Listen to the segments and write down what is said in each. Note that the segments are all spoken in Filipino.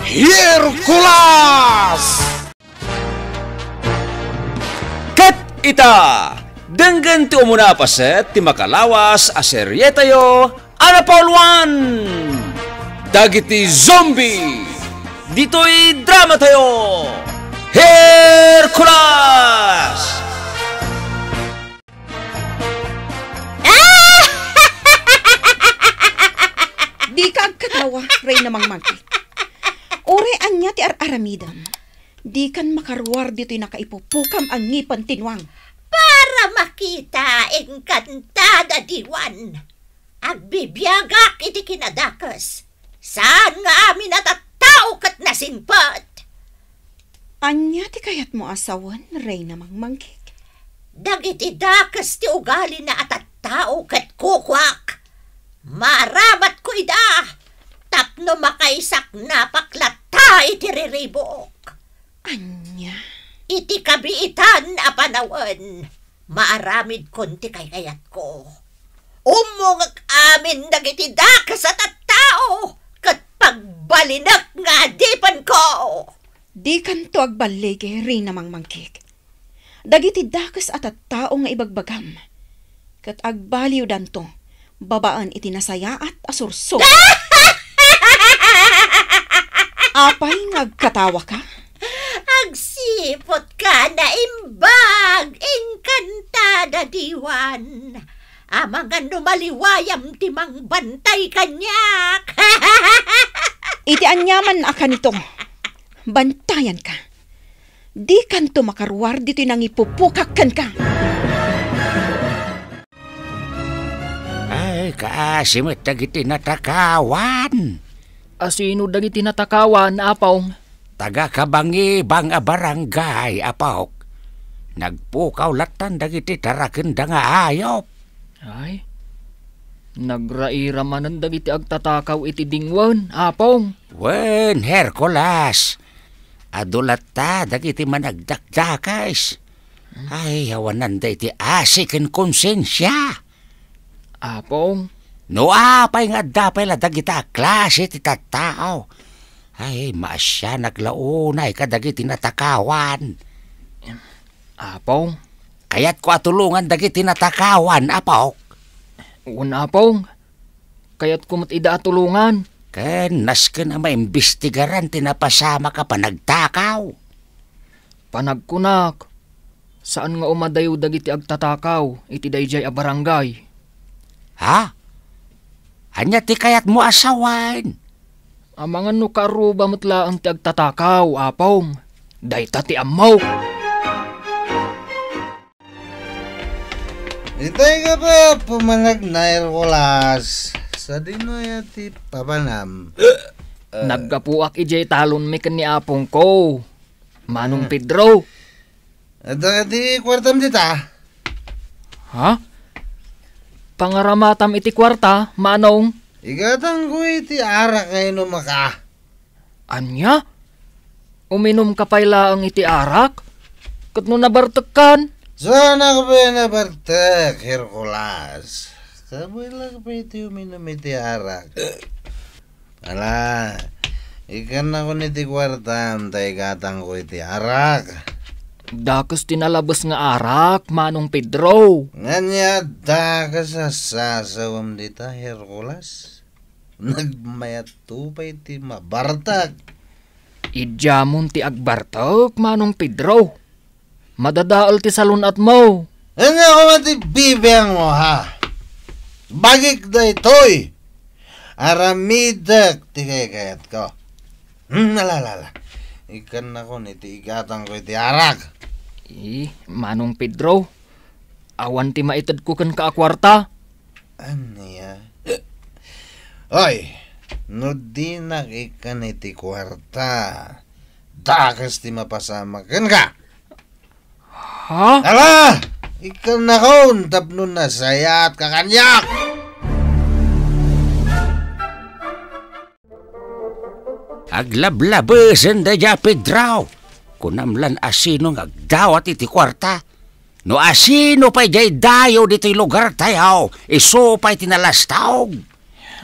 Hercules! Kat ita! Denggan ti umuna paset ti makalawas a serye tayo ana Paul 1! Dagiti zombie! Dito'y drama tayo! Hercules! Di ka agkatawa, Rey na mangmangkit. Orean niya ti ar-aramidam. Di kan makarwar dito'y nakaipupukam ang ngipan tinwang. Para makita engkantada diwan. Agbibiyagak iti kinadakas. Saan nga amin natatao kat nasinpat? Anya ti kayat mo asawan, Rey na mangmangkit. Dagiti dakas ti ugali na atattao kat kukwak. Marabat ko ida. Tapno makaisak na paklata iti riribok. Anya? Iti kabiitan a panawan. Maaramid konti kay kayat ko. Umungag amin dagiti dakas at tao. Kat pagbalinak nga dipan ko. Di kanto agbalige, Rey na mangmangkit. Dagiti dakas at tao nga ibagbagam. Kat agbaliw danto. Babaan iti nasaya at asurso. Apay ngagkatawa ka? Agsipot ka na imbag, engkantada diwan. Amang ano maliwayam timang bantay kanyak. Iti anyaman akan ito. Bantayan ka. Di kanto makarwar dito'y nangipupukakan ka. Ay, kaasimot dagiti natakawan. Asino dagiti natakawan, apong? Taga kabangi bang a barangay, apok. Nagpukaw latan dagiti tarakenda nga ayop. Ay, nagrairamanan dagiti agtatakaw iti dingwan, apong. Wen, Hercules. Adulata dagiti managdakdakais. Ay, hawanan da iti asikin konsensya. Apong? No apay nga dapay la dagita klase ti tattao. Ay, maasya naglaunay kadagiti natakawan. Apong? Kaya't ko atulungan dagiti natakawan, apok. Un apong? Kaya't kumot ida atulungan. Kenas ka na maimbestigaran tinapasama ka pa nagtakaw. Panagkunak. Saan nga umadayo dagiti agtatakaw iti dayjay a barangay? Ha? Anya ti kayat mo asawan? Amangan no karuba matla ang ti agtatakaw, apong. Dayta ti amaw. Itay ka pa pumanag na Hercules. Sa dinoy ti papanam. Naggapuak ijay talon mi ken ni apong ko. Manong Pedro. At ti kwartam dita. Ha? Pangaramatam iti kwarta, manong. Igatang ko iti arak ngayon maka. Anya? Uminom ka pala ang iti arak? Kat no nabartekan? Sana ka pa nabartek, Hercules. Sabay lang pa iti uminom iti arak. Ala, ikan ako niti kwartam, tayo gatang ko iti arak. Dakas tinalabas nga arak, manong Pedro. Nganya dakas sa sasawam dita, Hercules. Nagmayat to pa iti mabartag. Idjamon ti agbartok, manong Pedro. Madadaol ti salunat mo. Ano ako mati bibiyang mo, ha? Bagik da ito'y. Aramidak ti kayat ko. Nalalala. Ikan ako niti igatang ko iti arak. Manong Pedro. Awan ti maitad ko kan kaakwarta. Ano ya? Oy, no di nakikan iti kwarta. Dakas ti mapasama kan ka. Ha? Ala! Ikan na kon, tapno na sayat kakanyak! Aglablabasan da ja Pedro. Kunamlan asino nga agdawat iti kwarta. No asino pa'y dayo dito'y lugar tayo, iso pa'y tinalastawg.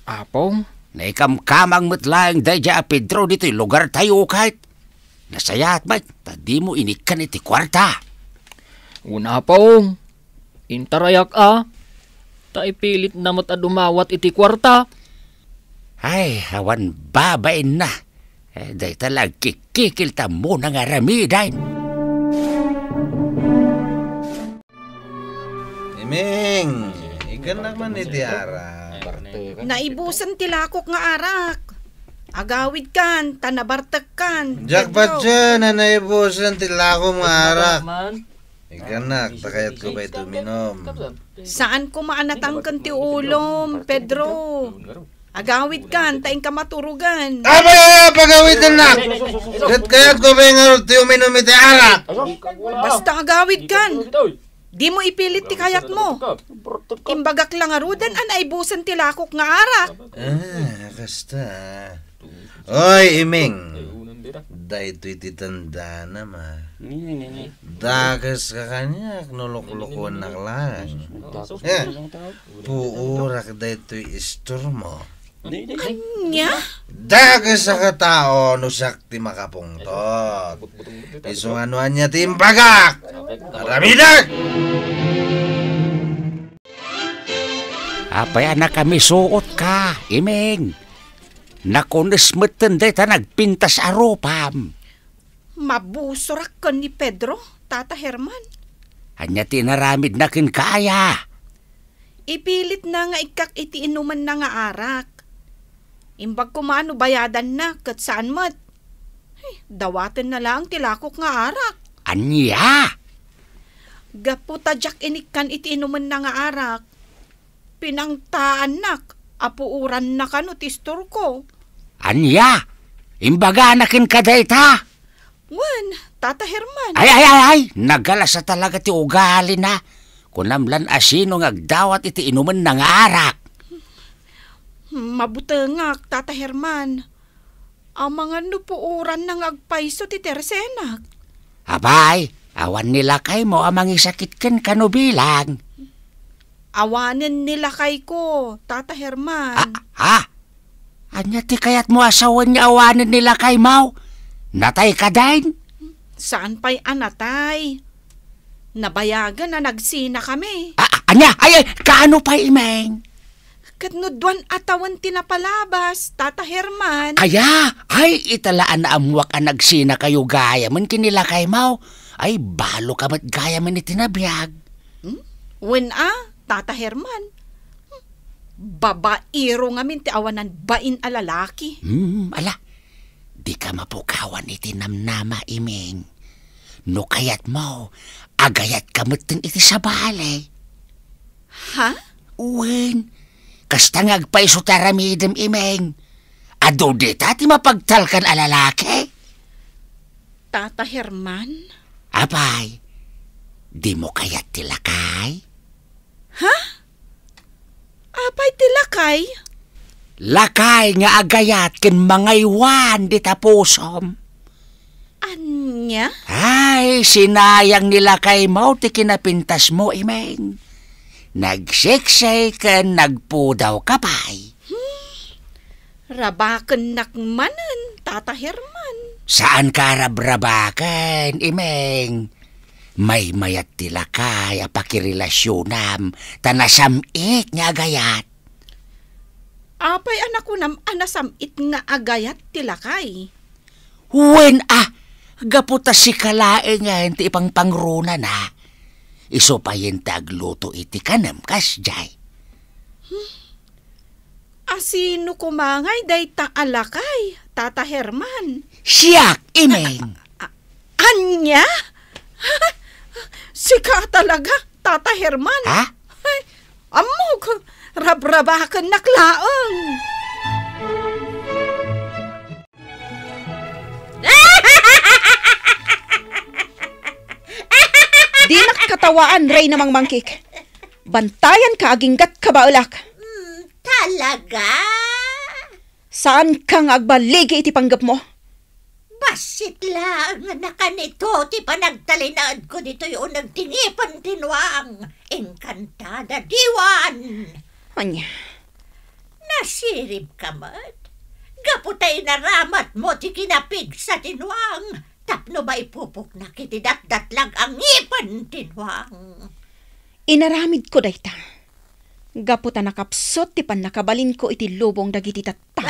Apong, Na ikamkamang matlang dayja Pedro dito'y lugar tayo kahit. Nasayat ba? Tadi mo inikan iti kwarta. Una paong, intarayak ta ipilit na mat adumawat iti kwarta. Ay, awan babain na. Day talag kikikil ta mo na nga ramidain. Iming, ikan naman iti arak. Naibusan tilakok nga arak. Agawid kan, tanabartek kan. Jakpat siya na naibusan tilako mga arak. Ikan nak, takayat ko ba ito minom? Saan ko maanatangkan ti ulom, Pedro? Agawid kan, taing ka maturugan. Aba, pagawid na! Kayat ko ba yung tiyo minom iti arak? Basta agawid kan. Di mo ipilit ti kayat mo. Imbagak lang arudan an aibusan tilakok nga arak. Kasta. Oy, Iming. Dahito iti tanda na ma. Dagas ka kanya, nulok-lukon na lang. Puurak dahito istor mo. Anya? Dagas sa katao, nusak ti makapungtot. Isunganuan niya ti imbagak. Aramidag! Apay anak kami suot ka, Imeng. Nakunismeten day ta nagpintas aropam. Mabusurak ka ni Pedro, Tata Herman. Anya tinaramid na kin kaya. Ipilit na nga ikak iti inuman na nga arak. Imbag kumano bayadan na, kat saan mat. Dawatin na lang tilakok nga arak. Anya? Gaputa jak inikan iti inuman na nga arak. Pinangtaan nak, apuuran na kano tistor ko. Anya? Imbaga nakin kaday ta. Wan, Tata Herman. Ay, nagala sa talaga ti ugali na. Kunamlan asino ngagdawat iti inuman ng arak. Mabutengak, Tata Herman. Ang mga nupuuran ng agpaiso ti Tersenak. Abay, awan nila kay mo amang isakit ken kanubilang. Awanin nila kay ko, Tata Herman. Anya ti kayat mo asawan niya awanin nila kay mau? Natay ka din? Saan pa'y anatay? Nabayagan na nagsina kami. Anya, ay, kaano pa Imeng? Katnudwan atawan tinapalabas, Tata Herman. Kaya, ay, italaan na amuak ang nagsina kayo gaya man kinila kay mau. Ay, balo ka mat gaya man itinabiyag. Wen Tata Herman. Babairo nga min ti awanan bain a lalaki. Ala, di ka mapukawan iti namnama, Imeng. No kayat mo, agayat ka matin iti sa balay. Ha? Uwen, kasta ngagpaiso taramidem, Imeng. Ado di ti mapagtalkan a lalaki. Tata Herman? Abay, di mo kayat tilakay? Ha? Apay tilakay? Lakay nga agayat ken mangaywan di tapusom. Anya? Ay, sinayang nila kay mo ti kinapintas mo, Imeng. Nagsiksay ken nagpudaw kapay. Rabaken nakmanen, Tata Herman. Saan ka rabrabaken, Imeng? May mayat tilakay apakirelasyonam tanasamit nga agayat. Apay anak ko nam anasamit nga agayat tilakay. Wen gaputa si kalae nga iti ipang pangruna na. Iso pa yung tagluto iti kanam kasjay. Asino kumangay day ta alakay, Tata Herman? Siyak, Imeng. Anya? Sika talaga, Tata Herman. Ha? Ay, amog, rabrabakan naklaang. Di nakatawaan, Ray namang mangkik. Bantayan ka aginggat kabaulak. Talaga? Saan kang agbaligi iti panggap mo? Basit lang na kanito ti panagtalinaad ko dito yung nagtinipan tinuang. Enkantada diwan. Anya? Nasirib ka man. Gaputay naramat mo ti kinapig sa tinwang. Tapno ba ipupok na kiti datdatlag ang ipan tinwang. Inaramid ko dayta. Gaputa nakapsot ti pan nakabalin ko iti lubong dagiti tatta.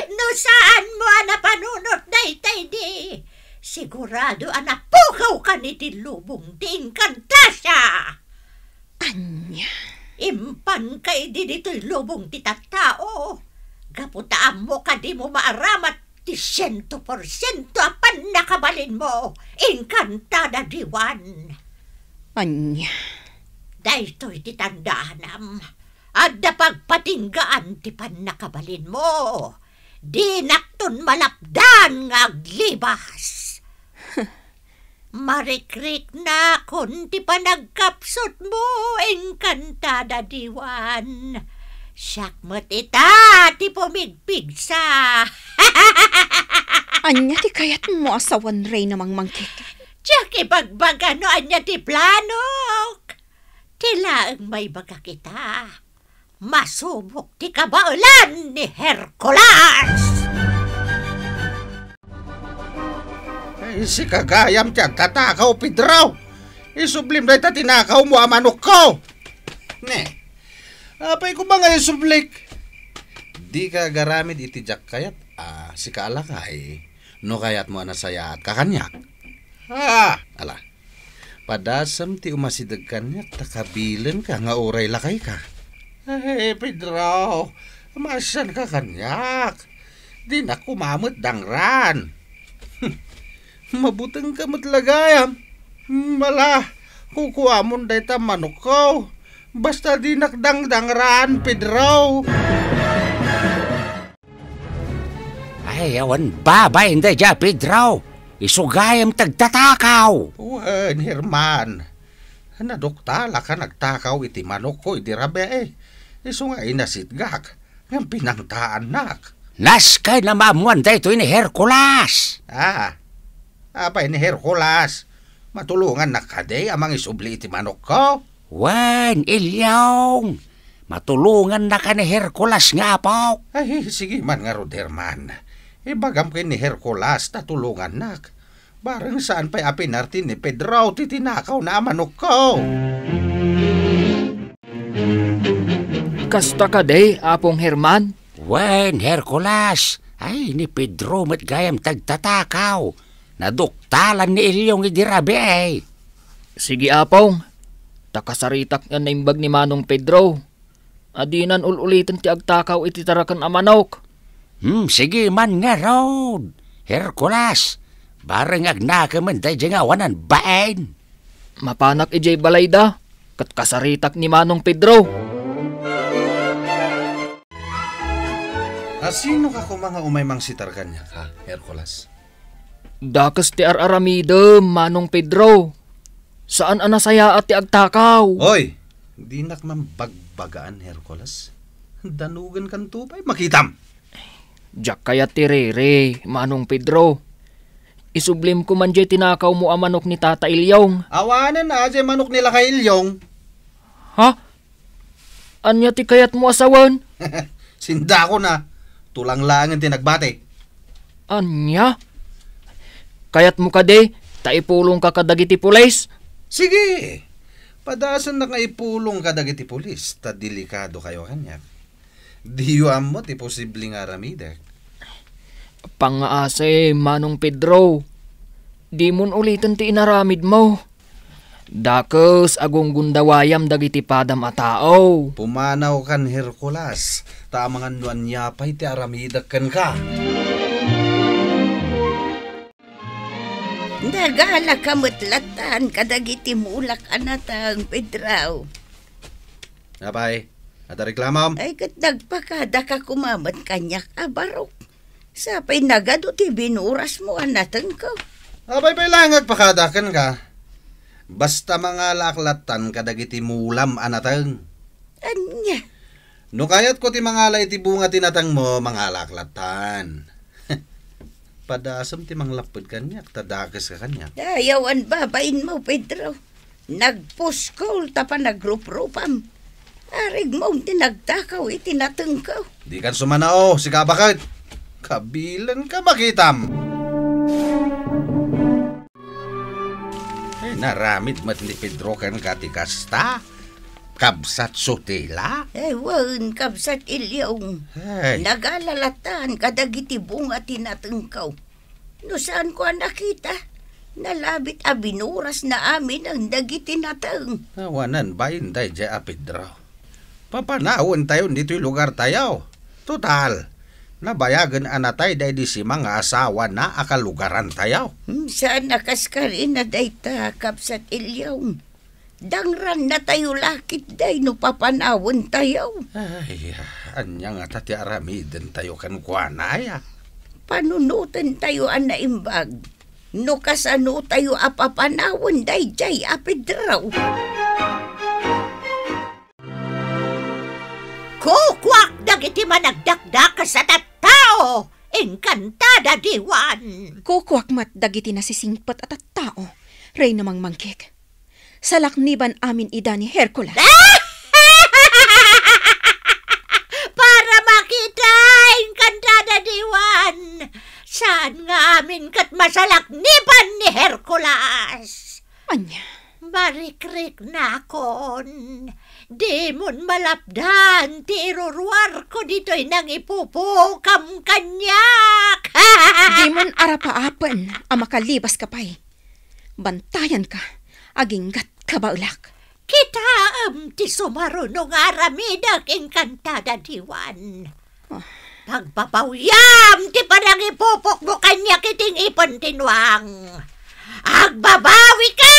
No saan mo napanunot daytay di? Sigurado anapukaw ka ni ti lubong di inkanta siya. Anya. Impan kay di dito'y lubong ti tattao. Gaputaan mo ka di mo maaramat ti 100% apan nakabalin mo. Inkantada diwan. Anya. Daytoy ti tandaanam. Adda pagpatinggaan ti pan nakabalin mo. Di nakton malapdan nga aglibas. Marikrik na kun ti panagkapsot mo, engkantada diwan. Siyak mo't ita, ti pumigpigsa. Anya ti kayat mo asawan rey namang mangkik. Tiyak ibagbaga no anya ti planok. Tila ang may baga kita. Masubok ti kabaulan ni Hercules. Si kagayam tiyan, tatakaw, Pedraw. Isublim na tinakaw mo ang manok ko. Ne, apay ko ba nga isublik? Di ka garamid itijak kayat, si kaalakay, no kayat mo anasaya at kakanyak. Ala, padasam ti umasidag kanyak, takabilan ka nga oray lakay ka. Ay, Pedraw, masan ka kanyak. Di na kumamot dangran. Mabutang ka matlagayam. Mala, kukuha mo day ta manok ko. Basta di nakdangdangraan, Pedraw. Ay, awan babay hindi dya, Pedraw. Isugayam tagtatakaw. Wan, Herman. Naduktala ka nagtakaw iti manok ko, iti rabe eh. Iso nga inasitgak. Ang pinangtaan nak. Naskay na maamuan da ito ni Hercules. Apay ni Hercules, matulungan na kaday amang isubli iti manok ko. Wan, Ilyong. Matulungan na ka ni Hercules nga po. Ay, sige man nga Roderman. Ibagam kay ni Hercules tatulungan nak. Barang saan pa'y apinartin ni Pedraw titinakaw na manok ko. Kasta ka day, Apong Herman. Wan, Hercules. Ay, ni Pedro mat gayam tagtatakaw. Naduktalan ni Ilyong idirabi ay. Sige, Apong. Takasaritak nga naimbag ni Manong Pedro. Adinan ululitan ti agtakaw iti tarakan a manok. Sige man nga, Rod. Hercules, barang agnaka man tayo nga wanan bain. Mapanak ijay balayda, kat kasaritak ni Manong Pedro. Sino ka kung mga umaymang sitar kanya ka, Hercules? Dakas ti araramidem, Manong Pedro. Saan anasaya at ti agtakaw? Hoy, di nak man bagbagaan, Hercules. Danugan kan tupay, makitam. Diyak kaya ti Rere, Manong Pedro. Isublim ko man jay tinakaw mo ang manok ni Tata Ilyong. Awanan na jay manok nila kay Ilyong. Ha? Anya ti kayat mo asawan? Sinda ko na. Tulang lang ang tinagbate. Anya? Kayat mo ka de, taipulong ka kadagiti pulis? Sige. Padasan na kaipulong kadagiti pulis. Ta delikado kayo kanya. Diyuan mo ti posibleng aramidek. Pangaase, Manong Pedro. Di mon ulitan ti inaramid mo. Dakes agong gundawayam dagiti padam a tao. Pumanaw kan Hercules. Tamangan nuan niya pa'y ti aramidak kan ka. Nagala kamutlatan kadagiti mulak anatang Pedraw. Napay, at reklamam. Ay kat nagpakada ka kumamat kanyak abarok. Sapay nagado ti binuras mo anatan ko. Abay pa'y langag pakadakan ka. Basta mga laklatan kadagiti mulam anatang. Anya? No kayat ko ti mga lay ti bunga tinatang mo mga laklatan. Padasam ti manglapod kanyak, tadagas ka kanyak. Ayawan babain mo, Pedro. Nagpuskol ta pa nagrupropam. Arig mong tinagtakaw itinatengkaw. Di kan sumanao, si kabakit. Kabilan ka makitam. Naramid mat ni Pedro kan katikasta. Kabsat sutila. Ewan, kabsat ilyong. Hey. Nagalalatan kadagiti bunga tinatengkaw. No saan ko nakita? Nalabit abinuras na amin ang dagiti nateng. Awanan ba inday dya Pedro? Papanawon tayo dito'y lugar tayo. Total, nabayagan anatay day di si mga asawa na akalugaran tayo. Saan nakaskarin na day ta, kabsat ilyong? Dangran na tayo lakit day no papanawon tayo. Ay, anya nga tati aramiden tayo kan kuanaya. Panunutan tayo ang naimbag. No kasano tayo apapanawon day jay Pedro. Kukwak dagiti managdakdak sa tattao. Enkantada diwan. Kukwak mat dagiti nasisingpat at tao. Rey namang mangkik. Salakniban amin ida ni Hercules. Para makita enkantada diwan. Saan nga amin kat masalakniban ni Hercules? Anya? Marikrik na kon. Di mon malapdan, tirurwar ko dito'y nang ipupukam kanyak. Di mon arapaapan ang makalibas ka pa'y. Bantayan ka, aginggat ka baulak. Kita ti sumarunong aramidak engkantada diwan. Pagpapawyam ti parang ipupok mo kanyak iting ipon tinwang. Agbabawi ka!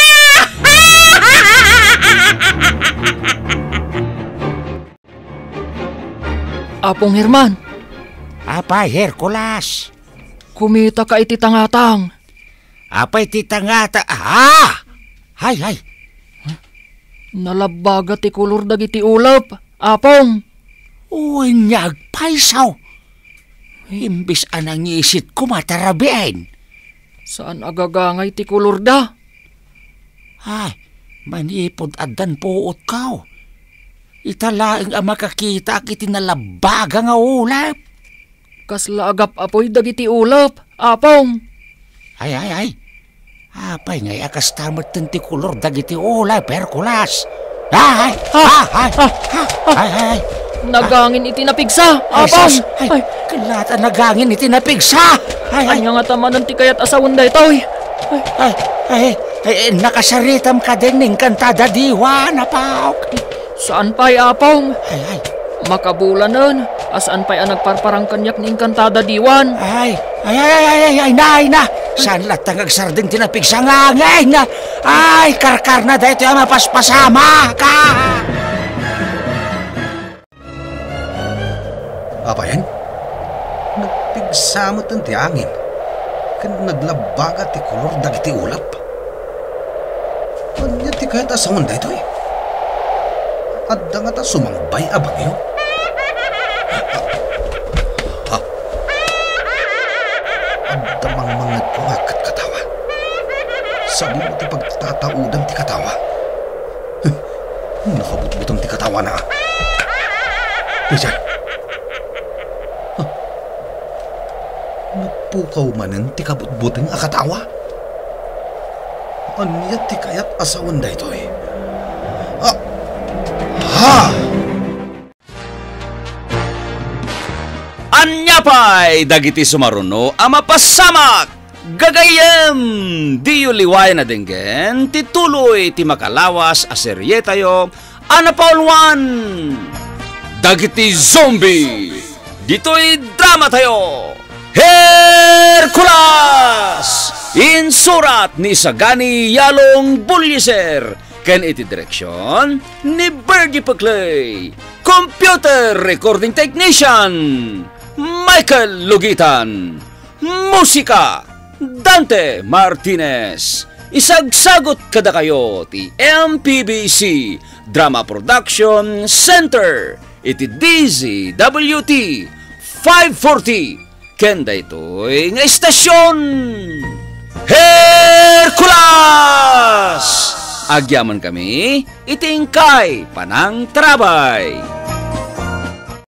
Apong Herman, Apay, Hercules. kumita ka iti tangatang. Apay titangata. Ah! Hay. Nalabaga ti kulor dagiti ulap. Apong. Uy, nagpaisaw. Imbis anang isit ko matarabiin. Saan agagangay ti kulor da? Ay, manipod adan puot kao. Italaing ang makakita kiti nalabaga nga ulap. Kasla agap apoy dagiti ulap. Apong. Ay. Apay ngay akas tamat ti kulor dagiti ulap, Hercules. Ay. Nagangin iti napigsa. Ay, Apong. sus. Ay, kalata nagangin iti napigsa. Ay. Anya nga tamanan ti kayat asawon da itoy. Ay, nakasaritam ka din ng kantada diwan, apaw. Saan pa'y apong? Ay. Makabulanan. Asaan pa'y ang nagparparang kanyak ni Encantada diwan? Ay, na. Saan latang agsarding tinapig sa ngangay na. Ay, karkar na dahito yung mapaspasama ka. Apa yan? Nagpigsamot ang tiangin. Kan naglabaga ti kulor dagiti ulap. Anya ti kahit asawan da ito eh. Adda nga ta sumangbay abagyo. Adda mang mga kumakat katawa. Sabi mo ti pagtataudan ti katawa. Nakabutbutang ti katawa na. Diyan. Napukaw manen ti kabutbutang akatawa. Anya ti kayat asawan da ito eh. Anya pa'y dagiti sumaruno ama pasamak gagayem di liway na denggen tituloy ti makalawas a serye tayo ana Paul 1 dagiti zombie dito'y drama tayo Hercules insurat ni Sagani Yalong Bulyeser ken iti direksyon ni Bergie Paclay computer recording technician Michael Lugitan. Musika, Dante Martinez. Isagsagot kada kayo ti MPBC Drama Production Center. Iti DZWT 540. Kenda ito'y nga istasyon. Hercules! Agyaman kami, itingkay panang trabay.